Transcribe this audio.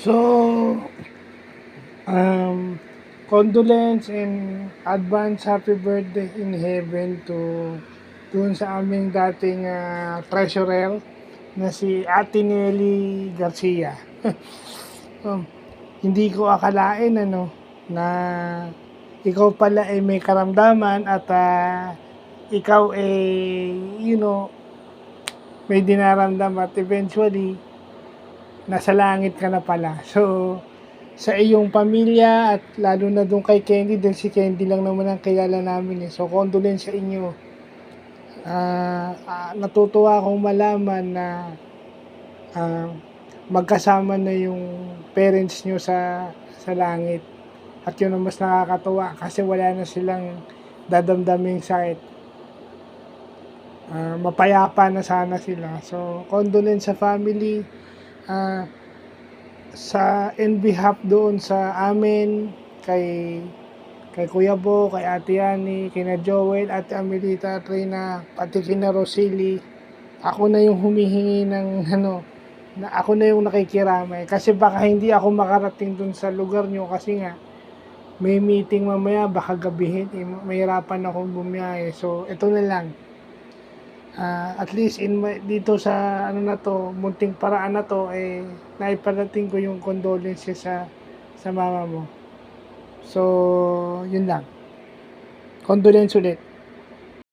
So, um, condolence and advance happy birthday in heaven to dun sa aming dating treasurer na si Ate Nelly Garcia. um, Hindi ko akalain na ikaw pala ay may karamdaman at ikaw ay may dinaramdam at eventually nasa langit ka na pala. So, sa iyong pamilya at lalo na doon kay Candy dahil si Candy lang naman ang kilala namin eh. So, condolence sa inyo. Natutuwa akong malaman na magkasama na yung parents nyo sa langit. At yun ang mas nakakatuwa kasi wala na silang dadamdaming sakit. Mapayapa na sana sila. So, condolence sa family. In behalf doon sa amin, kay Kuya Bo, kay Ate Yani, kina Joel, Ate Amelita, Trina, pati kina Rosili, ako na yung humihingi ng na ako na yung nakikiramay. Kasi baka hindi ako makarating dun sa lugar nyo kasi nga, may meeting mamaya, baka gabihin, mahirapan akong bumiyahe. So, ito na lang. At least dito sa na to, munting paraan na to naiparating ko yung condolences sa mama mo. So, yun lang. Condolence ulit.